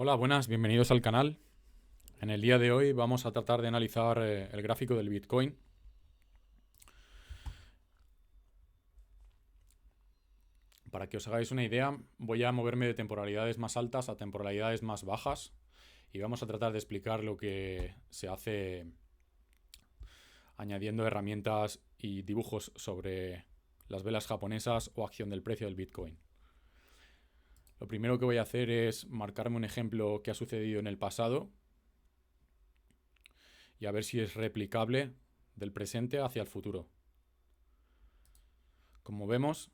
Hola, buenas, bienvenidos al canal. En el día de hoy vamos a tratar de analizar el gráfico del Bitcoin. Para que os hagáis una idea, voy a moverme de temporalidades más altas a temporalidades más bajas y vamos a tratar de explicar lo que se hace añadiendo herramientas y dibujos sobre las velas japonesas o acción del precio del Bitcoin. Lo primero que voy a hacer es marcarme un ejemplo que ha sucedido en el pasado y a ver si es replicable del presente hacia el futuro. Como vemos,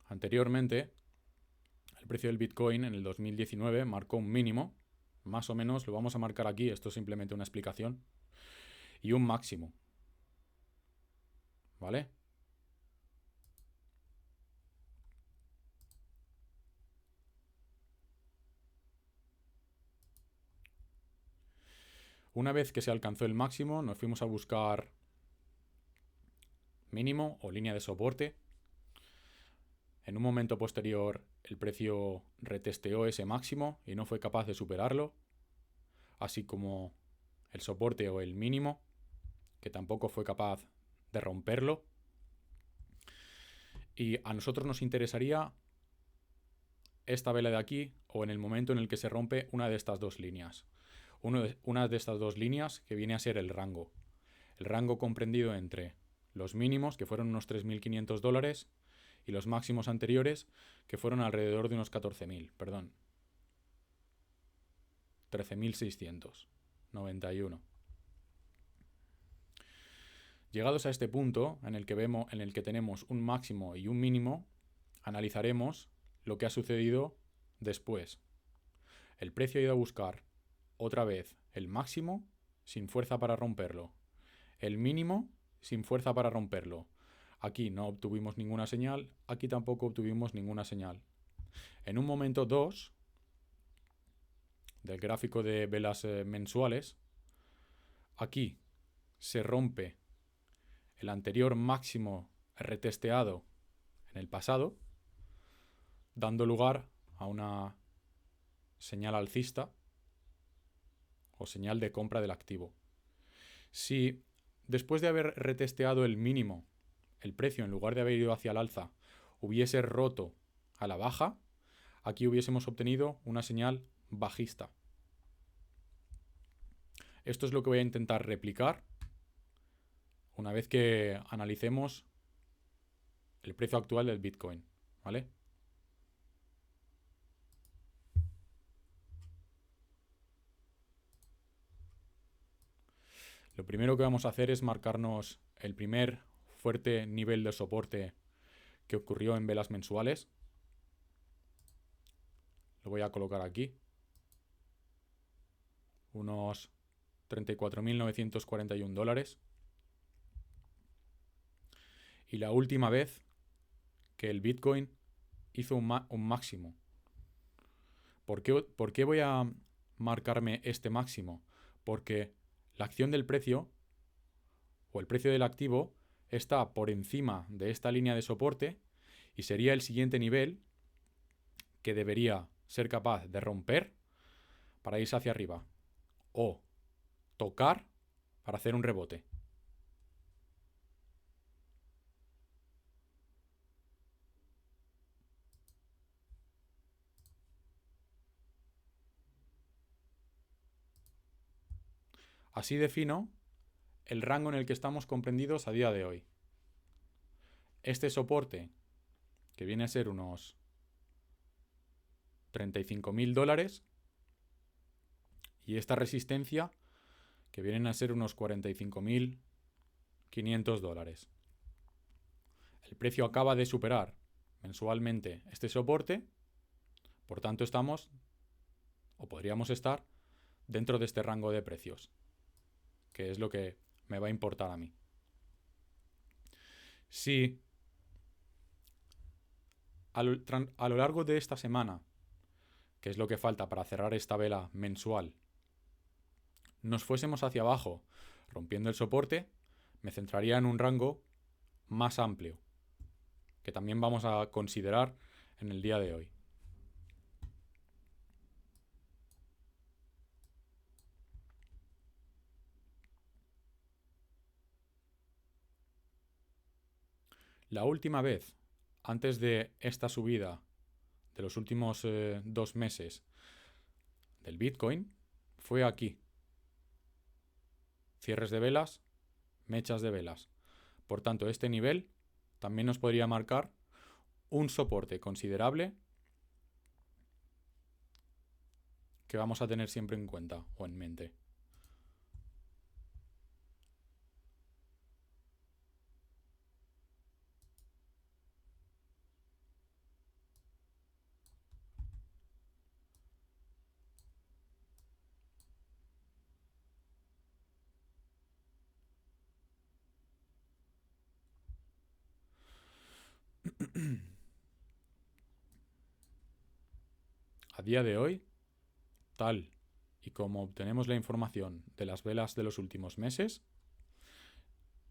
anteriormente el precio del Bitcoin en el 2019 marcó un mínimo, más o menos lo vamos a marcar aquí, esto es simplemente una explicación, y un máximo, ¿vale? Una vez que se alcanzó el máximo, nos fuimos a buscar mínimo o línea de soporte. En un momento posterior, el precio retesteó ese máximo y no fue capaz de superarlo, así como el soporte o el mínimo, que tampoco fue capaz de romperlo. Y a nosotros nos interesaría esta vela de aquí o en el momento en el que se rompe una de estas dos líneas. Una de estas dos líneas que viene a ser el rango. El rango comprendido entre los mínimos, que fueron unos 3.500 dólares, y los máximos anteriores, que fueron alrededor de unos 14.000, perdón. 13.691. Llegados a este punto, en el que tenemos un máximo y un mínimo, analizaremos lo que ha sucedido después. El precio ha ido a buscar otra vez el máximo sin fuerza para romperlo. El mínimo sin fuerza para romperlo. Aquí no obtuvimos ninguna señal, aquí tampoco obtuvimos ninguna señal. En un momento 2 del gráfico de velas mensuales, aquí se rompe el anterior máximo retesteado en el pasado, dando lugar a una señal alcista o señal de compra del activo. Si después de haber retesteado el mínimo, el precio en lugar de haber ido hacia el alza hubiese roto a la baja, aquí hubiésemos obtenido una señal bajista. Esto es lo que voy a intentar replicar una vez que analicemos el precio actual del Bitcoin, ¿vale? Lo primero que vamos a hacer es marcarnos el primer fuerte nivel de soporte que ocurrió en velas mensuales. Lo voy a colocar aquí. Unos 34.941 dólares. Y la última vez que el Bitcoin hizo un máximo. ¿Por qué voy a marcarme este máximo? Porque la acción del precio o el precio del activo está por encima de esta línea de soporte y sería el siguiente nivel que debería ser capaz de romper para irse hacia arriba o tocar para hacer un rebote. Así defino el rango en el que estamos comprendidos a día de hoy. Este soporte, que viene a ser unos 35.000 dólares, y esta resistencia, que vienen a ser unos 45.500 dólares. El precio acaba de superar mensualmente este soporte, por tanto estamos, o podríamos estar, dentro de este rango de precios, que es lo que me va a importar a mí. Si a lo largo de esta semana, que es lo que falta para cerrar esta vela mensual, nos fuésemos hacia abajo rompiendo el soporte, me centraría en un rango más amplio, que también vamos a considerar en el día de hoy. La última vez, antes de esta subida de los últimos 2 meses del Bitcoin, fue aquí. Cierres de velas, mechas de velas. Por tanto, este nivel también nos podría marcar un soporte considerable que vamos a tener siempre en cuenta o en mente. A día de hoy, tal y como obtenemos la información de las velas de los últimos meses,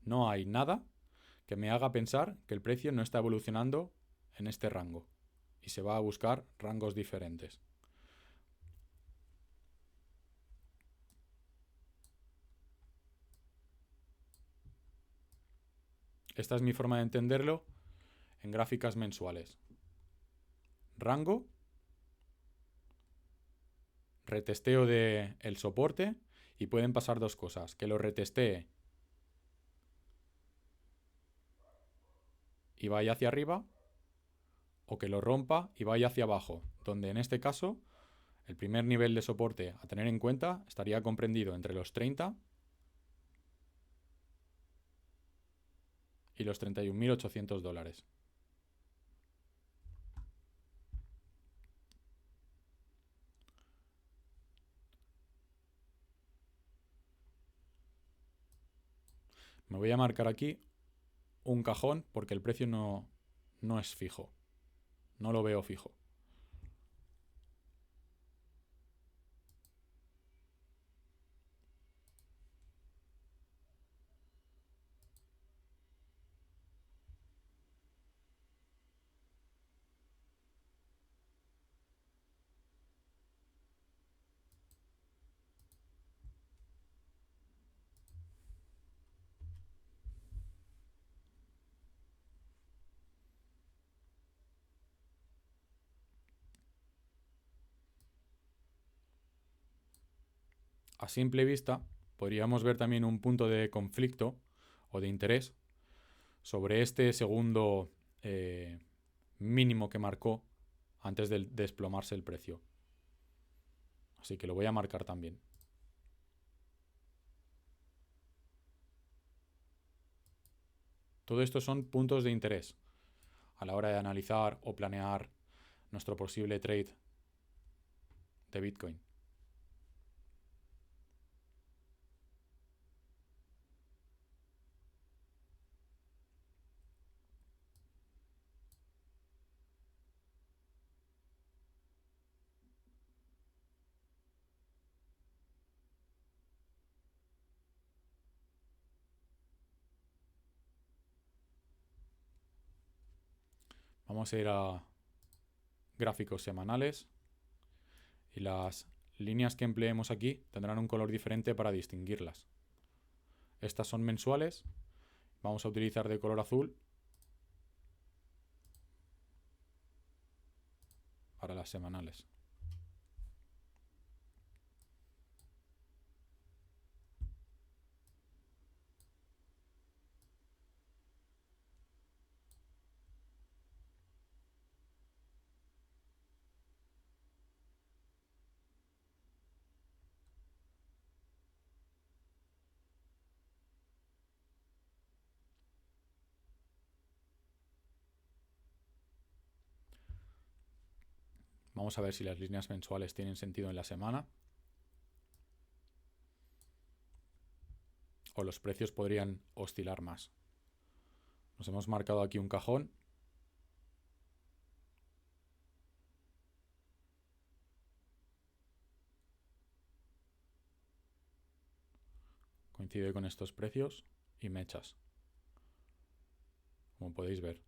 no hay nada que me haga pensar que el precio no está evolucionando en este rango y se va a buscar rangos diferentes. Esta es mi forma de entenderlo en gráficas mensuales. Rango, retesteo del soporte y pueden pasar dos cosas, que lo retestee y vaya hacia arriba o que lo rompa y vaya hacia abajo, donde en este caso el primer nivel de soporte a tener en cuenta estaría comprendido entre los 30 y los 31.800 dólares. Me voy a marcar aquí un cajón porque el precio no es fijo. No lo veo fijo. A simple vista, podríamos ver también un punto de conflicto o de interés sobre este segundo mínimo que marcó antes de desplomarse el precio. Así que lo voy a marcar también. Todo esto son puntos de interés a la hora de analizar o planear nuestro posible trade de Bitcoin. Vamos a ir a gráficos semanales y las líneas que empleemos aquí tendrán un color diferente para distinguirlas. Estas son mensuales. Vamos a utilizar de color azul para las semanales. Vamos a ver si las líneas mensuales tienen sentido en la semana. O los precios podrían oscilar más. Nos hemos marcado aquí un cajón. Coincide con estos precios y mechas, como podéis ver.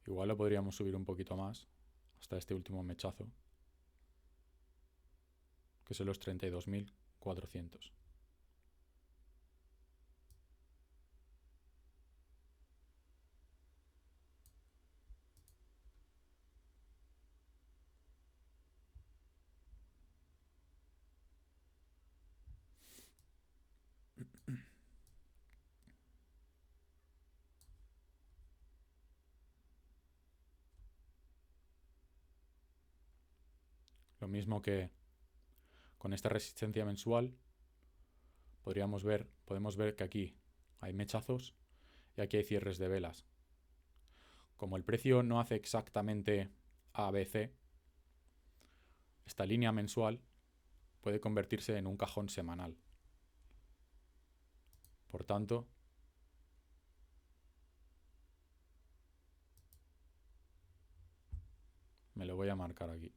Igual lo podríamos subir un poquito más hasta este último mechazo, que son los 32.400. mismo que con esta resistencia mensual, podemos ver que aquí hay mechazos y aquí hay cierres de velas. Como el precio no hace exactamente ABC, esta línea mensual puede convertirse en un cajón semanal. Por tanto, me lo voy a marcar aquí.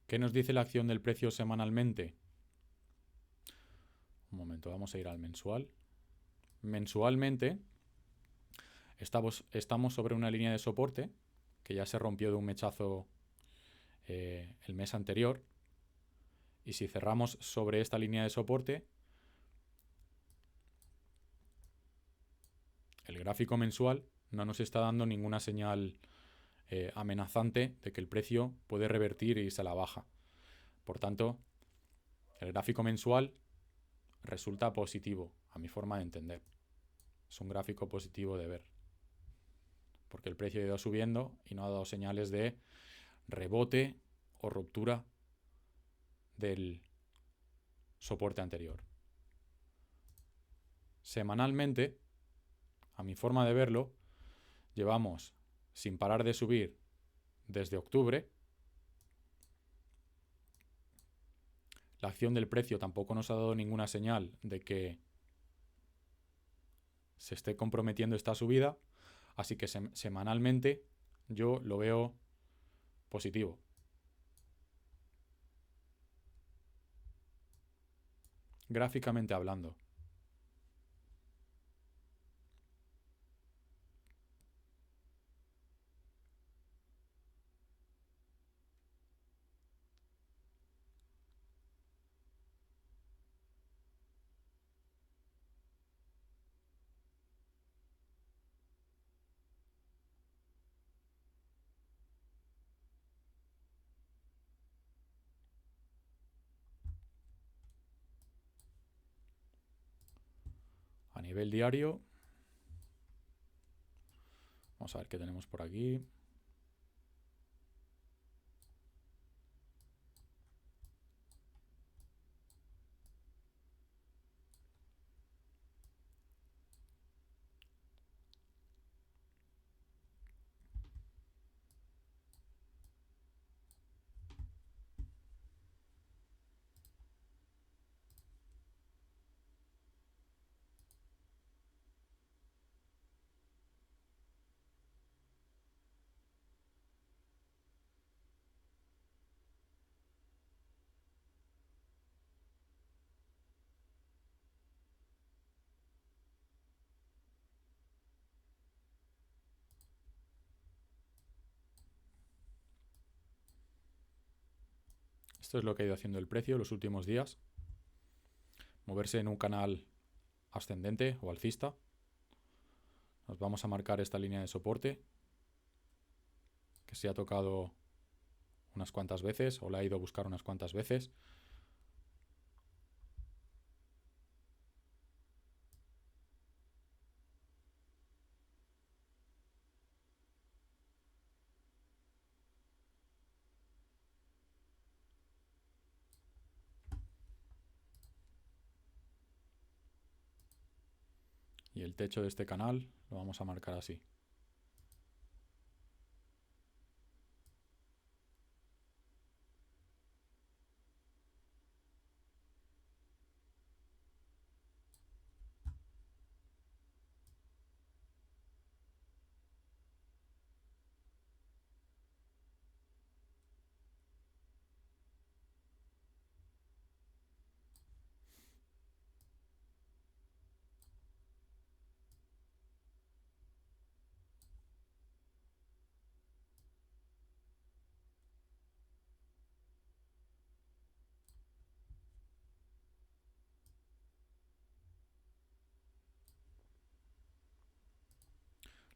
¿Qué nos dice la acción del precio semanalmente? Un momento, vamos a ir al mensual. Mensualmente estamos sobre una línea de soporte que ya se rompió de un mechazo el mes anterior. Y si cerramos sobre esta línea de soporte, el gráfico mensual no nos está dando ninguna señal amenazante de que el precio puede revertir e irse a la baja. Por tanto, el gráfico mensual resulta positivo, a mi forma de entender. Es un gráfico positivo de ver. Porque el precio ha ido subiendo y no ha dado señales de rebote o ruptura del soporte anterior. Semanalmente, a mi forma de verlo, llevamos sin parar de subir desde octubre. La acción del precio tampoco nos ha dado ninguna señal de que se esté comprometiendo esta subida, así que semanalmente yo lo veo positivo. Gráficamente hablando. A nivel diario, vamos a ver qué tenemos por aquí. Esto es lo que ha ido haciendo el precio los últimos días. Moverse en un canal ascendente o alcista. Nos vamos a marcar esta línea de soporte que se ha tocado unas cuantas veces o la ha ido a buscar unas cuantas veces. Y el techo de este canal lo vamos a marcar así.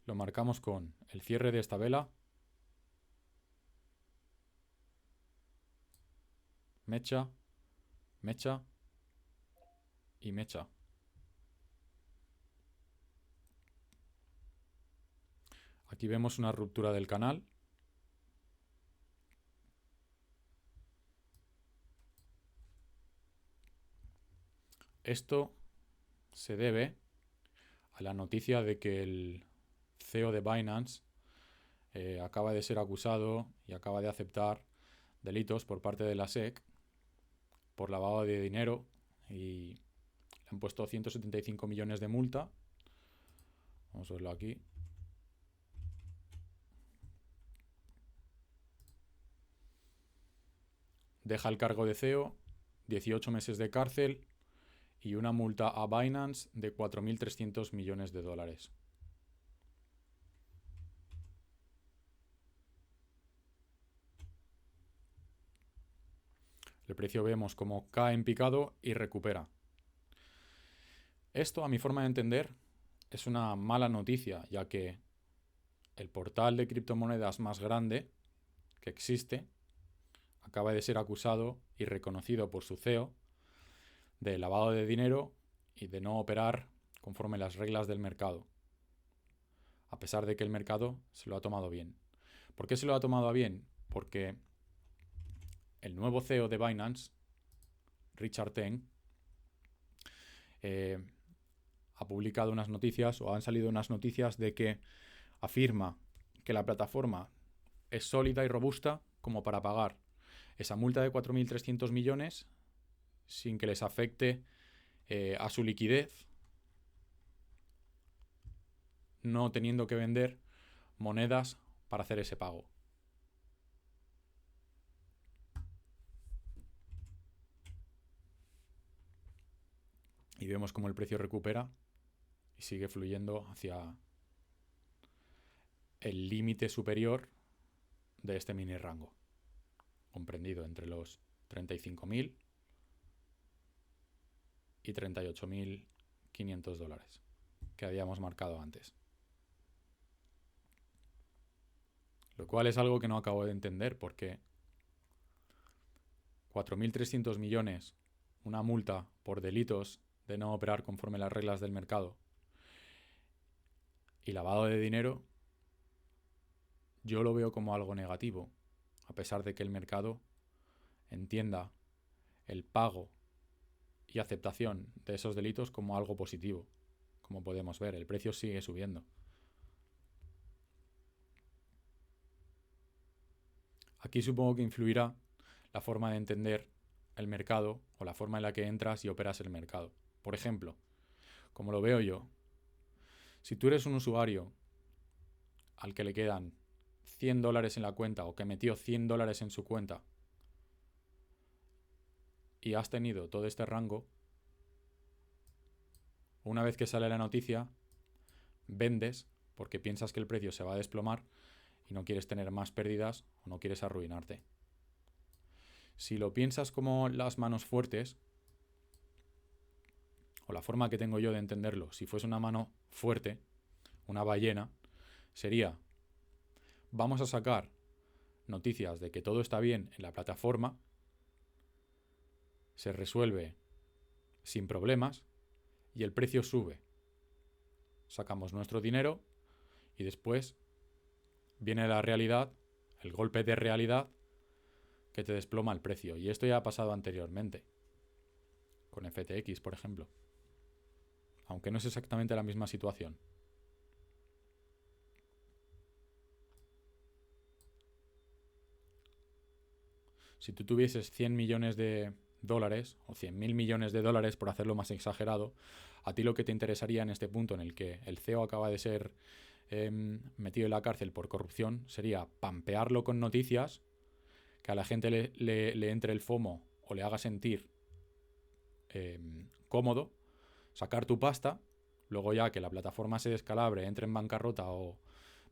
Lo marcamos con el cierre de esta vela, mecha, mecha y mecha. Aquí vemos una ruptura del canal. Esto se debe a la noticia de que el CEO de Binance acaba de ser acusado y acaba de aceptar delitos por parte de la SEC por lavado de dinero y le han puesto 175 millones de multa. Vamos a verlo aquí. Deja el cargo de CEO, 18 meses de cárcel y una multa a Binance de 4.300 millones de dólares. El precio vemos como cae en picado y recupera. Esto, a mi forma de entender, es una mala noticia, ya que el portal de criptomonedas más grande que existe acaba de ser acusado y reconocido por su CEO de lavado de dinero y de no operar conforme las reglas del mercado, a pesar de que el mercado se lo ha tomado bien. ¿Por qué se lo ha tomado bien? Porque el nuevo CEO de Binance, Richard Teng, ha publicado unas noticias o han salido unas noticias de que afirma que la plataforma es sólida y robusta como para pagar esa multa de 4.300 millones sin que les afecte a su liquidez, no teniendo que vender monedas para hacer ese pago. Y vemos cómo el precio recupera y sigue fluyendo hacia el límite superior de este mini rango, comprendido entre los 35.000 y 38.500 dólares que habíamos marcado antes. Lo cual es algo que no acabo de entender, porque 4.300 millones, una multa por delitos de no operar conforme las reglas del mercado y lavado de dinero, yo lo veo como algo negativo, a pesar de que el mercado entienda el pago y aceptación de esos delitos como algo positivo. Como podemos ver, el precio sigue subiendo. Aquí supongo que influirá la forma de entender el mercado o la forma en la que entras y operas el mercado. Por ejemplo, como lo veo yo, si tú eres un usuario al que le quedan 100 dólares en la cuenta o que metió 100 dólares en su cuenta y has tenido todo este rango, una vez que sale la noticia, vendes porque piensas que el precio se va a desplomar y no quieres tener más pérdidas o no quieres arruinarte. Si lo piensas como las manos fuertes, o la forma que tengo yo de entenderlo, si fuese una mano fuerte, una ballena, sería: vamos a sacar noticias de que todo está bien en la plataforma, se resuelve sin problemas y el precio sube. Sacamos nuestro dinero y después viene la realidad, el golpe de realidad que te desploma el precio. Y esto ya ha pasado anteriormente, con FTX, por ejemplo. aunque no es exactamente la misma situación. Si tú tuvieses 100 millones de dólares o 100.000 millones de dólares, por hacerlo más exagerado, a ti lo que te interesaría en este punto en el que el CEO acaba de ser metido en la cárcel por corrupción sería pampearlo con noticias, que a la gente le entre el FOMO o le haga sentir cómodo, sacar tu pasta, luego ya que la plataforma se descalabre, entre en bancarrota o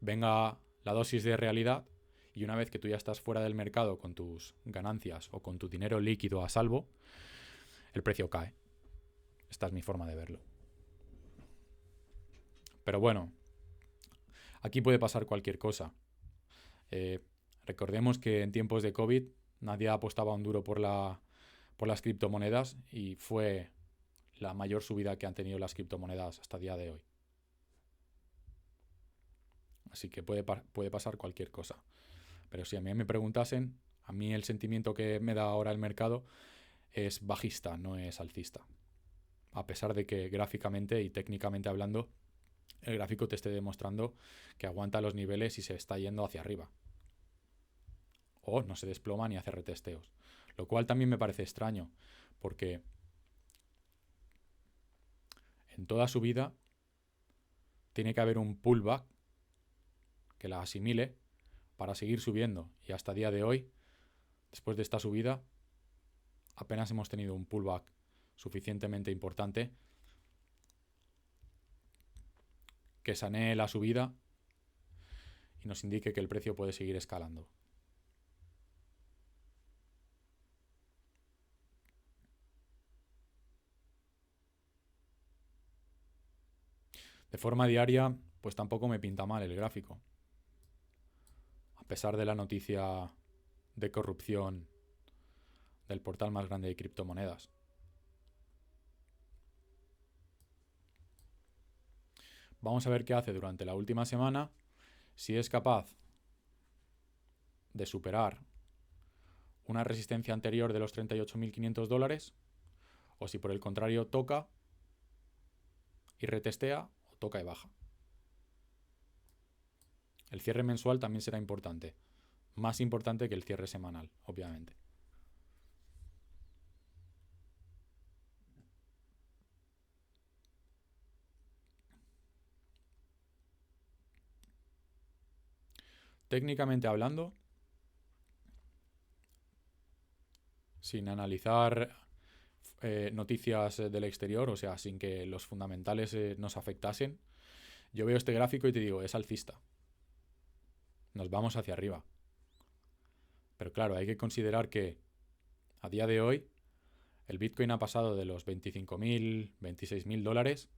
venga la dosis de realidad, y una vez que tú ya estás fuera del mercado con tus ganancias o con tu dinero líquido a salvo, el precio cae. Esta es mi forma de verlo. Pero bueno, aquí puede pasar cualquier cosa. Recordemos que en tiempos de COVID nadie apostaba un duro por las criptomonedas y fue la mayor subida que han tenido las criptomonedas hasta el día de hoy. Así que puede pasar cualquier cosa. Pero si a mí me preguntasen, a mí el sentimiento que me da ahora el mercado es bajista, no es alcista. A pesar de que gráficamente y técnicamente hablando, el gráfico te esté demostrando que aguanta los niveles y se está yendo hacia arriba. O no se desploma ni hace retesteos. Lo cual también me parece extraño, porque en toda su vida tiene que haber un pullback que la asimile para seguir subiendo. Y hasta el día de hoy, después de esta subida, apenas hemos tenido un pullback suficientemente importante que sanee la subida y nos indique que el precio puede seguir escalando. De forma diaria, pues tampoco me pinta mal el gráfico. A pesar de la noticia de corrupción del portal más grande de criptomonedas. Vamos a ver qué hace durante la última semana, si es capaz de superar una resistencia anterior de los 38.500 dólares o si por el contrario toca y retestea o toca y baja. El cierre mensual también será importante, más importante que el cierre semanal, obviamente. Técnicamente hablando, sin analizar noticias del exterior, o sea, sin que los fundamentales nos afectasen, yo veo este gráfico y te digo, es alcista. Nos vamos hacia arriba. Pero claro, hay que considerar que a día de hoy el Bitcoin ha pasado de los 25.000, 26.000 dólares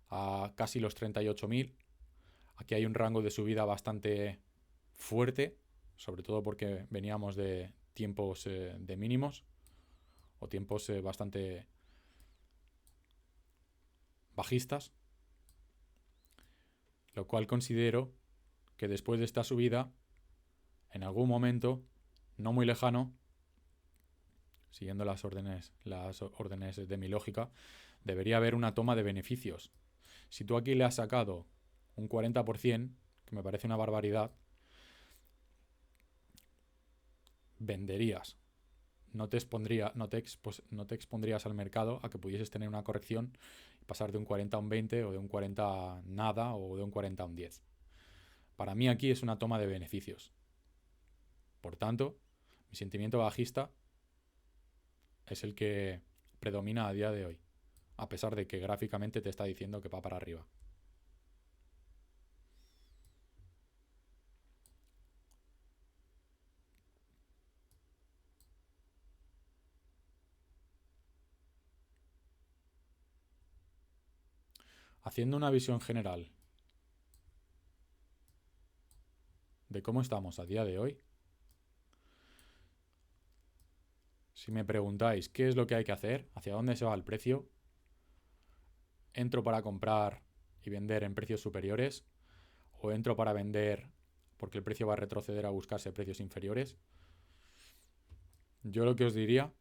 a casi los 38.000. Aquí hay un rango de subida bastante fuerte, sobre todo porque veníamos de tiempos de mínimos o tiempos bastante bajistas, lo cual considero que después de esta subida, en algún momento, no muy lejano, siguiendo las órdenes de mi lógica, debería haber una toma de beneficios. Si tú aquí le has sacado un 40%, que me parece una barbaridad, venderías. No te expondrías al mercado a que pudieses tener una corrección y pasar de un 40 a un 20 o de un 40 a nada o de un 40 a un 10. Para mí aquí es una toma de beneficios. Por tanto, mi sentimiento bajista es el que predomina a día de hoy, a pesar de que gráficamente te está diciendo que va para arriba. Haciendo una visión general de cómo estamos a día de hoy, si me preguntáis qué es lo que hay que hacer, hacia dónde se va el precio, entro para comprar y vender en precios superiores o entro para vender porque el precio va a retroceder a buscarse precios inferiores. Yo lo que os diría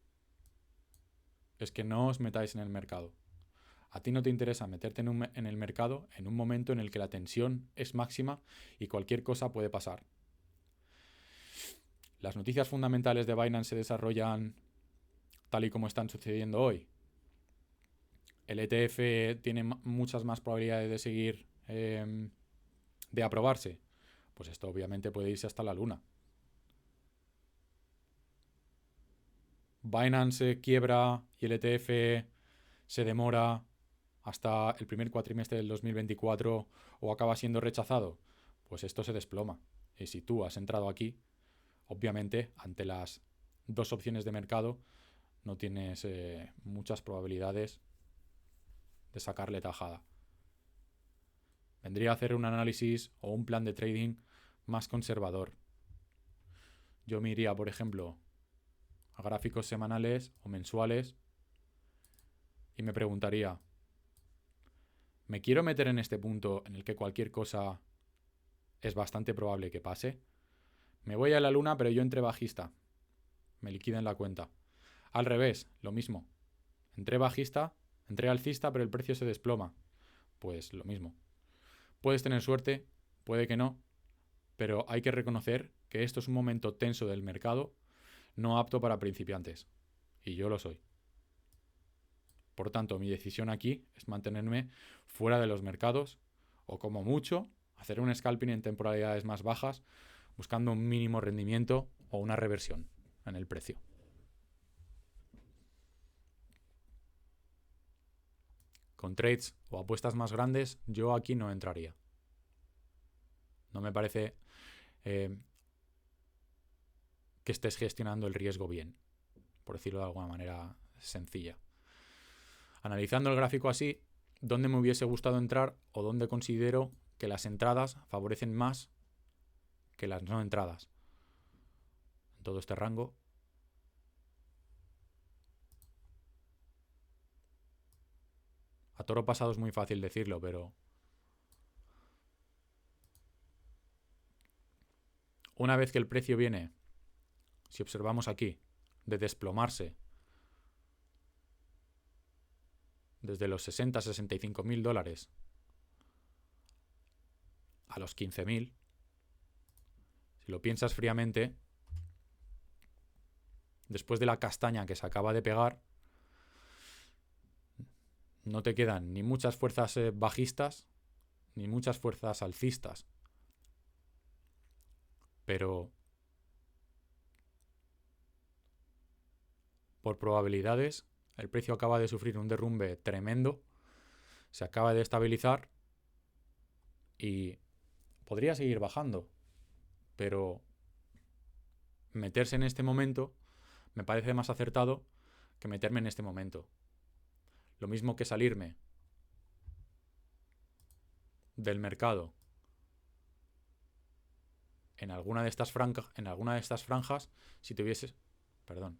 es que no os metáis en el mercado. A ti no te interesa meterte en el mercado en un momento en el que la tensión es máxima y cualquier cosa puede pasar. Las noticias fundamentales de Binance se desarrollan tal y como están sucediendo hoy. El ETF tiene muchas más probabilidades de seguir, de aprobarse. Pues esto obviamente puede irse hasta la luna. Binance quiebra y el ETF se demora hasta el primer cuatrimestre del 2024 o acaba siendo rechazado, pues esto se desploma. Y si tú has entrado aquí, obviamente, ante las dos opciones de mercado, no tienes muchas probabilidades de sacarle tajada. Vendría a hacer un análisis o un plan de trading más conservador. Yo me iría, por ejemplo, a gráficos semanales o mensuales y me preguntaría, ¿me quiero meter en este punto en el que cualquier cosa es bastante probable que pase? Me voy a la luna, pero yo entré bajista. Me liquidan la cuenta. Al revés, lo mismo. Entré bajista, entré alcista, pero el precio se desploma. Pues lo mismo. Puedes tener suerte, puede que no, pero hay que reconocer que esto es un momento tenso del mercado, no apto para principiantes. Y yo lo soy. Por tanto, mi decisión aquí es mantenerme fuera de los mercados o, como mucho, hacer un scalping en temporalidades más bajas, buscando un mínimo rendimiento o una reversión en el precio. Con trades o apuestas más grandes, yo aquí no entraría. No me parece que estés gestionando el riesgo bien, por decirlo de alguna manera sencilla. Analizando el gráfico así, ¿dónde me hubiese gustado entrar o dónde considero que las entradas favorecen más que las no entradas? En todo este rango. A toro pasado es muy fácil decirlo, pero una vez que el precio viene, si observamos aquí, de desplomarse desde los 60 a 65 mil dólares a los 15.000, si lo piensas fríamente, después de la castaña que se acaba de pegar, no te quedan ni muchas fuerzas bajistas ni muchas fuerzas alcistas. Pero por probabilidades, el precio acaba de sufrir un derrumbe tremendo, se acaba de estabilizar y podría seguir bajando, pero meterse en este momento me parece más acertado que meterme en este momento. Lo mismo que salirme del mercado en alguna de estas franjas, si tuvieses, perdón,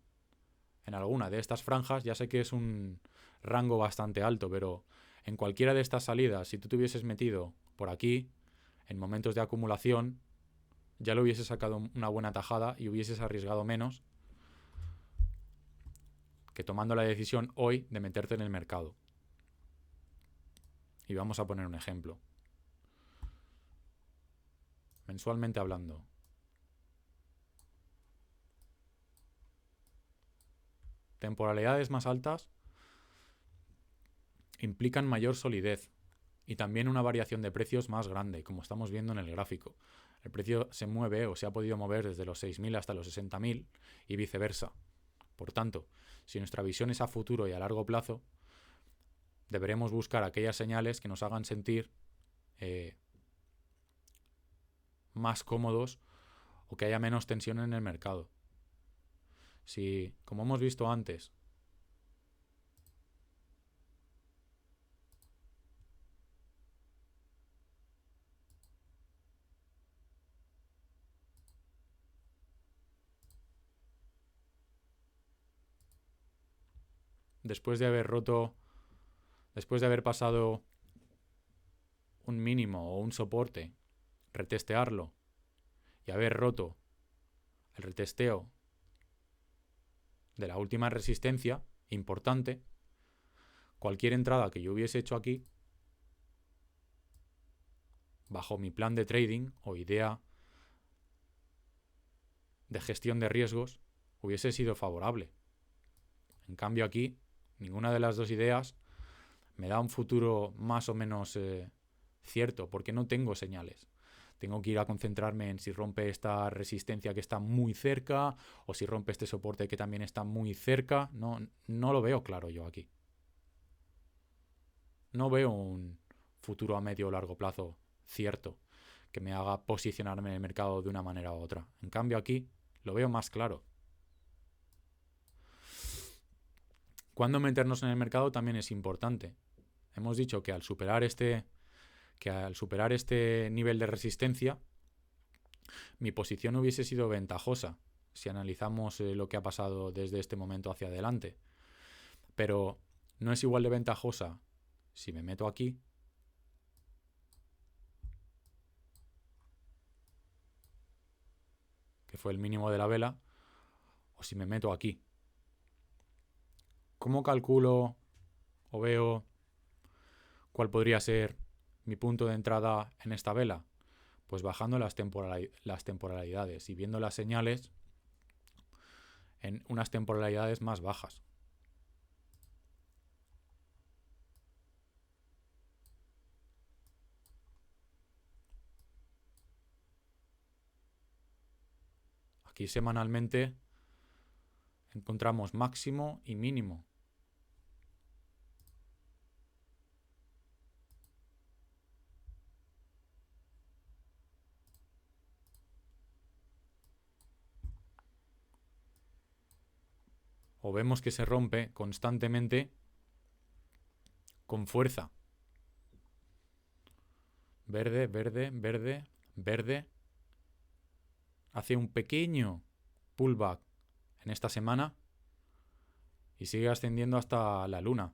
en alguna de estas franjas, ya sé que es un rango bastante alto, pero en cualquiera de estas salidas, si tú te hubieses metido por aquí, en momentos de acumulación, ya lo hubieses sacado una buena tajada y hubieses arriesgado menos que tomando la decisión hoy de meterte en el mercado. Y vamos a poner un ejemplo. Mensualmente hablando. Temporalidades más altas implican mayor solidez y también una variación de precios más grande, como estamos viendo en el gráfico. El precio se mueve o se ha podido mover desde los 6.000 hasta los 60.000 y viceversa. Por tanto, si nuestra visión es a futuro y a largo plazo, deberemos buscar aquellas señales que nos hagan sentir más cómodos o que haya menos tensión en el mercado. Si, como hemos visto antes, después de haber pasado un mínimo o un soporte, retestearlo y haber roto el retesteo de la última resistencia importante, cualquier entrada que yo hubiese hecho aquí, bajo mi plan de trading o idea de gestión de riesgos, hubiese sido favorable. En cambio aquí, ninguna de las dos ideas me da un futuro más o menos cierto, porque no tengo señales. Tengo que ir a concentrarme en si rompe esta resistencia que está muy cerca o si rompe este soporte que también está muy cerca. No lo veo claro yo aquí. No veo un futuro a medio o largo plazo cierto que me haga posicionarme en el mercado de una manera u otra. En cambio aquí lo veo más claro. ¿Cuándo meternos en el mercado también es importante? Hemos dicho que al superar este nivel de resistencia, mi posición hubiese sido ventajosa si analizamos lo que ha pasado desde este momento hacia adelante. Pero no es igual de ventajosa si me meto aquí que fue el mínimo de la vela, o si me meto aquí. ¿Cómo calculo o veo cuál podría ser mi punto de entrada en esta vela? Pues bajando las temporalidades y viendo las señales en unas temporalidades más bajas. Aquí semanalmente encontramos máximo y mínimo. O vemos que se rompe constantemente con fuerza. Verde, verde, verde, verde. Hace un pequeño pullback en esta semana y sigue ascendiendo hasta la luna.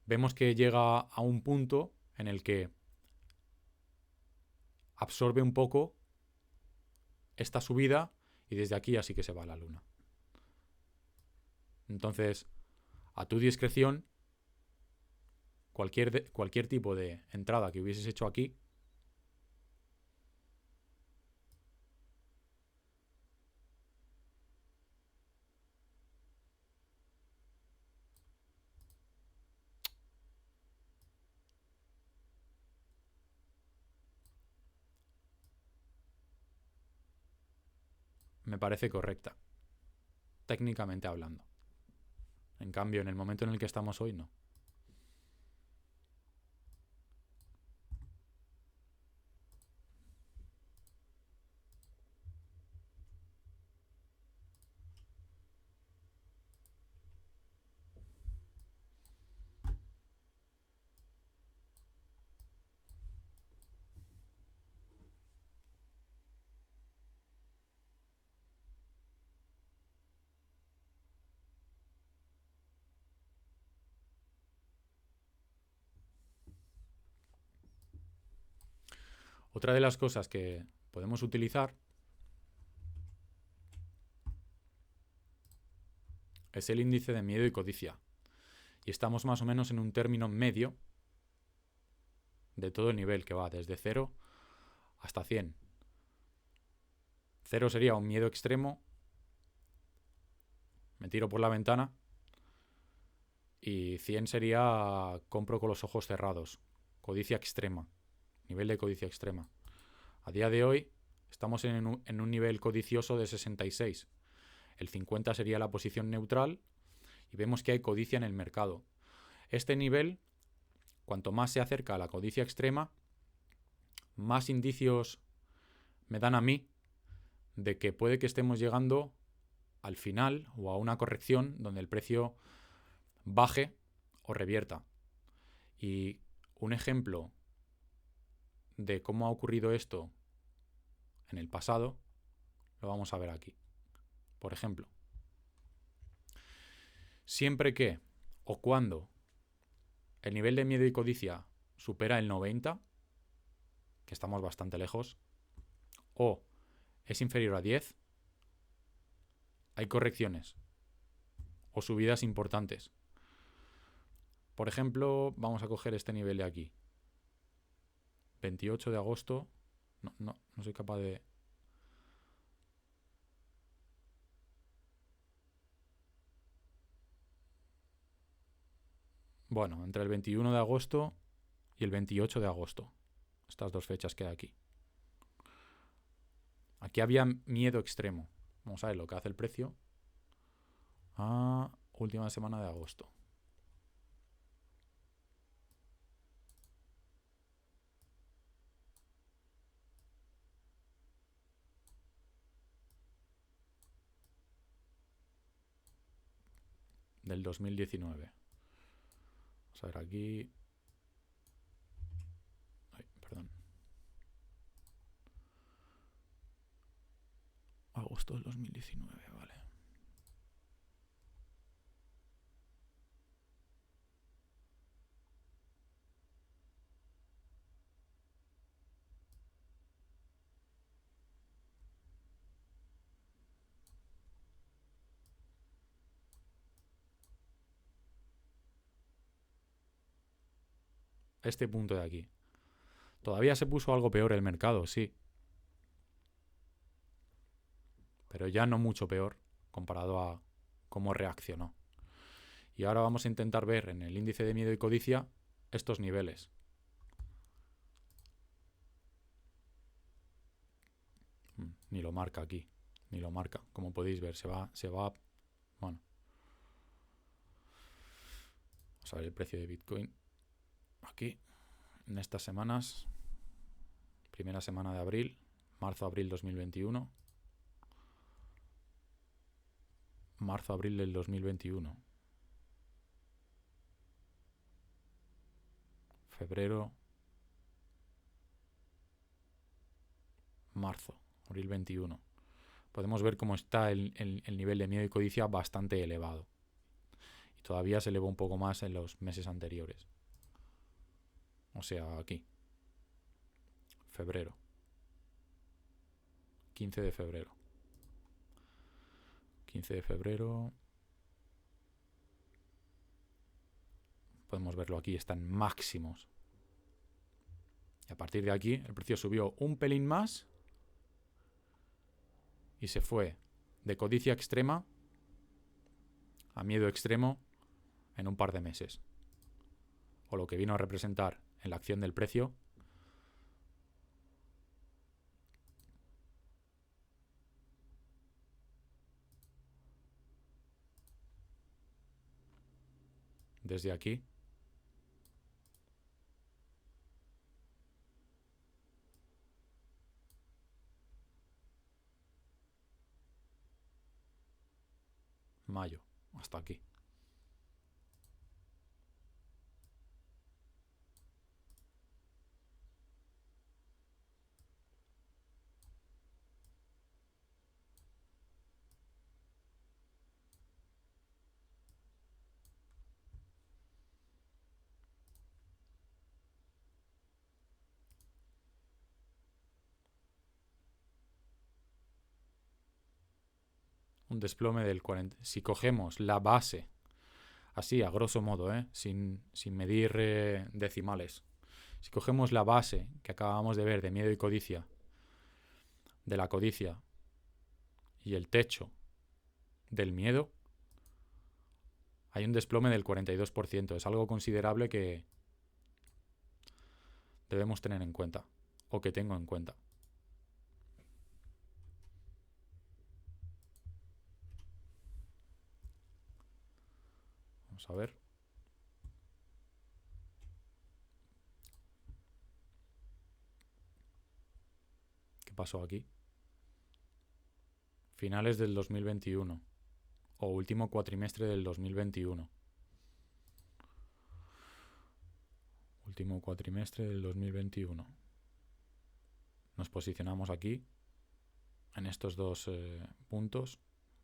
Vemos que llega a un punto en el que absorbe un poco esta subida y desde aquí así que se va a la luna. Entonces, a tu discreción, cualquier tipo de entrada que hubieses hecho aquí me parece correcta, técnicamente hablando. En cambio, en el momento en el que estamos hoy, no. Otra de las cosas que podemos utilizar es el índice de miedo y codicia. Y estamos más o menos en un término medio de todo el nivel que va desde 0 hasta 100. 0 sería un miedo extremo, me tiro por la ventana, y 100 sería compro con los ojos cerrados, codicia extrema, nivel de codicia extrema. A día de hoy estamos en un nivel codicioso de 66. El 50 sería la posición neutral y vemos que hay codicia en el mercado. Este nivel, cuanto más se acerca a la codicia extrema, más indicios me dan a mí de que puede que estemos llegando al final o a una corrección donde el precio baje o revierta. Y un ejemplo de cómo ha ocurrido esto en el pasado lo vamos a ver aquí. Por ejemplo, siempre que o cuando el nivel de miedo y codicia supera el 90, que estamos bastante lejos, o es inferior a 10, hay correcciones o subidas importantes. Por ejemplo, vamos a coger este nivel de aquí. 28 de agosto. No soy capaz de... Bueno, entre el 21 de agosto y el 28 de agosto. Estas dos fechas que hay aquí. Aquí había miedo extremo. Vamos a ver lo que hace el precio. Última semana de agosto. Del 2019. Vamos a ver aquí. Ay, perdón. Agosto del 2019, vale. Este punto de aquí. Todavía se puso algo peor el mercado, sí. Pero ya no mucho peor comparado a cómo reaccionó. Y ahora vamos a intentar ver en el índice de miedo y codicia estos niveles. Ni lo marca aquí. Ni lo marca. Como podéis ver, se va. Bueno. Vamos a ver el precio de Bitcoin. Aquí. En estas semanas. Primera semana de abril. Marzo-abril 2021. Marzo-abril del 2021. Febrero. Marzo. Abril 21. Podemos ver cómo está el nivel de miedo y codicia bastante elevado. Y todavía se elevó un poco más en los meses anteriores. O sea, aquí. Febrero. 15 de febrero. 15 de febrero. Podemos verlo aquí, están máximos. Y a partir de aquí el precio subió un pelín más y se fue de codicia extrema a miedo extremo en un par de meses. O lo que vino a representar en la acción del precio desde aquí mayo hasta aquí. Un desplome del 40. Si cogemos la base, así a grosso modo, sin medir decimales. Si cogemos la base que acabamos de ver de miedo y codicia, de la codicia y el techo del miedo, hay un desplome del 42%. Es algo considerable que debemos tener en cuenta, o que tengo en cuenta. Vamos a ver. ¿Qué pasó aquí? Finales del 2021 o último cuatrimestre del 2021. Último cuatrimestre del 2021. Nos posicionamos aquí en estos dos puntos,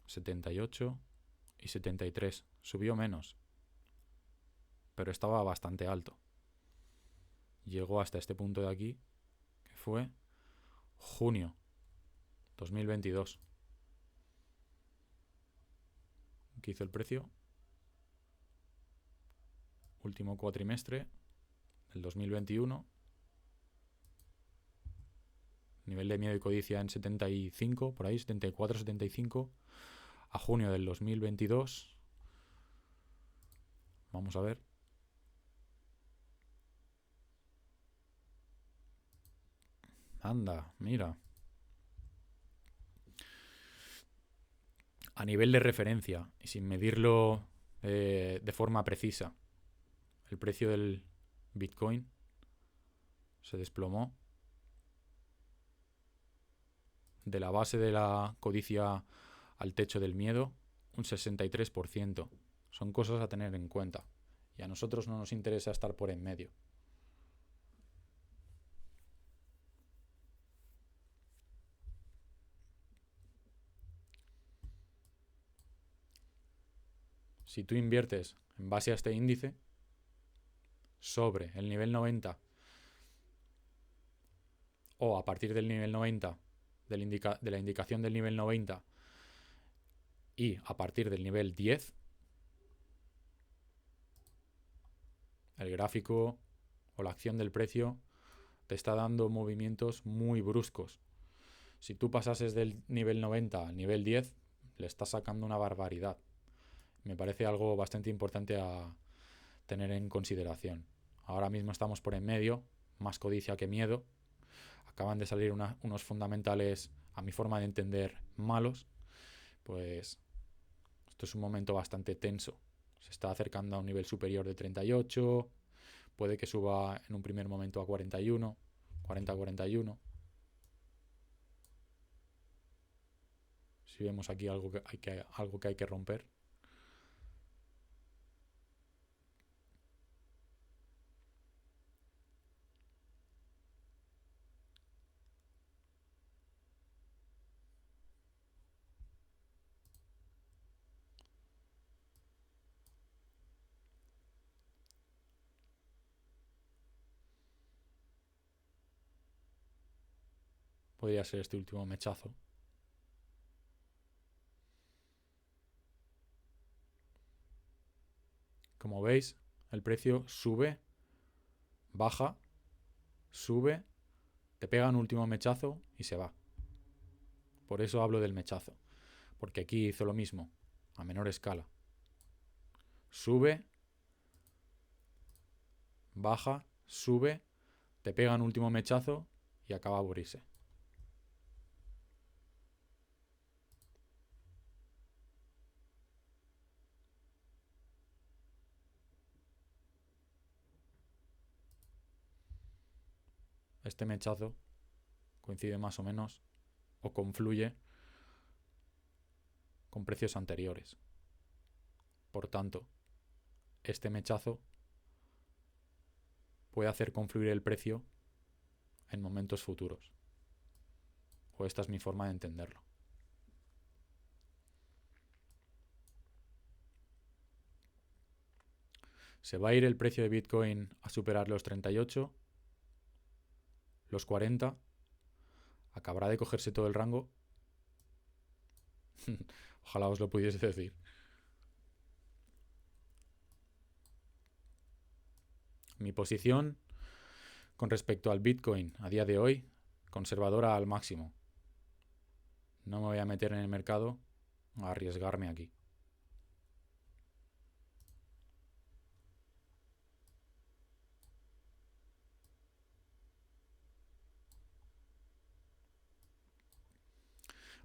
78 y 73. Subió menos, pero estaba bastante alto. Llegó hasta este punto de aquí, que fue junio 2022. ¿Qué hizo el precio? último cuatrimestre del 2021. Nivel de miedo y codicia en 75, por ahí, 74, 75. A junio del 2022. Vamos a ver. Anda, mira. A nivel de referencia y sin medirlo de forma precisa, el precio del Bitcoin se desplomó de la base de la codicia al techo del miedo un 63%. Son cosas a tener en cuenta y a nosotros no nos interesa estar por en medio. Si tú inviertes en base a este índice sobre el nivel 90 o a partir del nivel 90 de la indicación del nivel 90 y a partir del nivel 10, el gráfico o la acción del precio te está dando movimientos muy bruscos. Si tú pasases del nivel 90 al nivel 10, le estás sacando una barbaridad. Me parece algo bastante importante a tener en consideración. Ahora mismo estamos por en medio, más codicia que miedo. Acaban de salir unos fundamentales, a mi forma de entender, malos. Pues esto es un momento bastante tenso. Se está acercando a un nivel superior de 38. Puede que suba en un primer momento a 41, 40-41. Si vemos aquí algo que hay que romper. Podría ser este último mechazo. Como veis, el precio sube, baja, sube, te pega un último mechazo y se va. Por eso hablo del mechazo. Porque aquí hizo lo mismo, a menor escala. Sube, baja, sube, te pega un último mechazo y acaba a abrirse. Este mechazo coincide más o menos o confluye con precios anteriores. Por tanto, este mechazo puede hacer confluir el precio en momentos futuros. O esta es mi forma de entenderlo. Se va a ir el precio de Bitcoin a superar los 38, los 40. Acabará de cogerse todo el rango. Ojalá os lo pudiese decir. Mi posición con respecto al Bitcoin a día de hoy, conservadora al máximo. No me voy a meter en el mercado a arriesgarme aquí.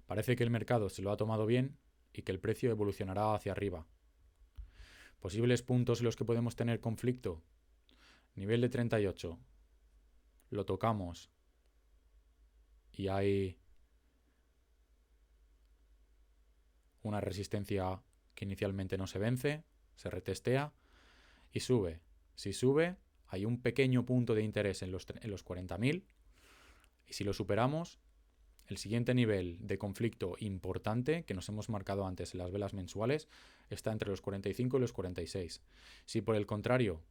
Parece que el mercado se lo ha tomado bien y que el precio evolucionará hacia arriba. Posibles puntos en los que podemos tener conflicto. Nivel de 38. Lo tocamos y hay una resistencia que inicialmente no se vence, se retestea y sube. Si sube, hay un pequeño punto de interés en los 40.000 y si lo superamos, el siguiente nivel de conflicto importante que nos hemos marcado antes en las velas mensuales está entre los 45 y los 46. Si por el contrario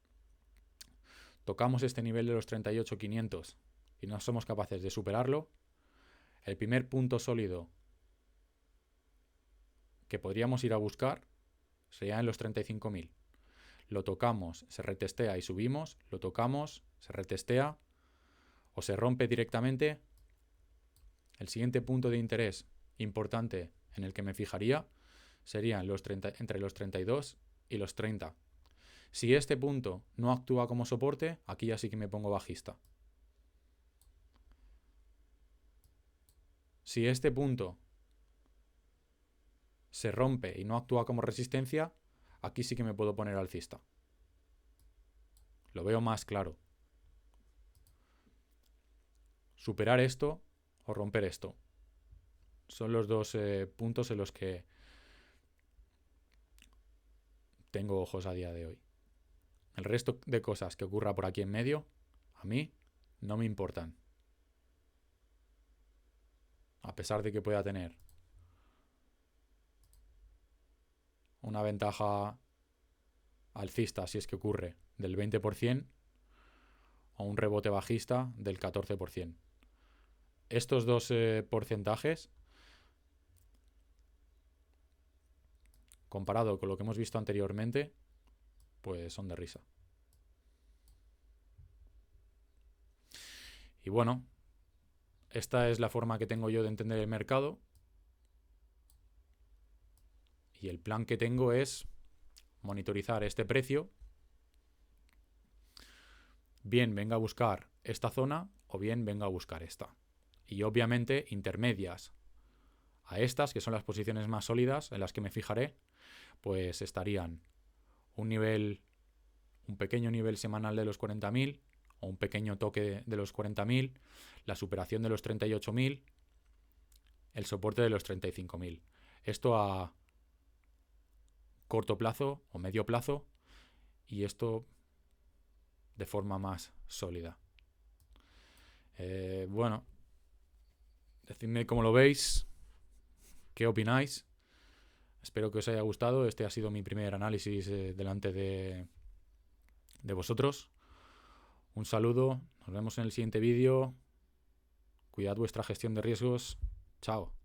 tocamos este nivel de los 38.500 y no somos capaces de superarlo, el primer punto sólido que podríamos ir a buscar sería en los 35.000. lo tocamos, se retestea y subimos, lo tocamos, se retestea o se rompe directamente. El siguiente punto de interés importante en el que me fijaría serían entre los 32 y los 30. Si este punto no actúa como soporte, aquí ya sí que me pongo bajista. Si este punto se rompe y no actúa como resistencia, aquí sí que me puedo poner alcista. Lo veo más claro. Superar esto o romper esto. Son los dos puntos en los que tengo ojos a día de hoy. El resto de cosas que ocurra por aquí en medio, a mí no me importan. A pesar de que pueda tener una ventaja alcista, si es que ocurre, del 20% o un rebote bajista del 14%. Estos dos porcentajes, comparado con lo que hemos visto anteriormente, pues son de risa. Y bueno, esta es la forma que tengo yo de entender el mercado. Y el plan que tengo es monitorizar este precio. Bien venga a buscar esta zona o bien venga a buscar esta. Y obviamente intermedias a estas, que son las posiciones más sólidas en las que me fijaré, pues estarían un pequeño nivel semanal de los 40.000 o un pequeño toque de los 40.000, la superación de los 38.000, el soporte de los 35.000. Esto a corto plazo o medio plazo, y esto de forma más sólida. Bueno, decidme cómo lo veis, qué opináis. Espero que os haya gustado. Este ha sido mi primer análisis delante de vosotros. Un saludo, nos vemos en el siguiente vídeo. Cuidad vuestra gestión de riesgos. Chao.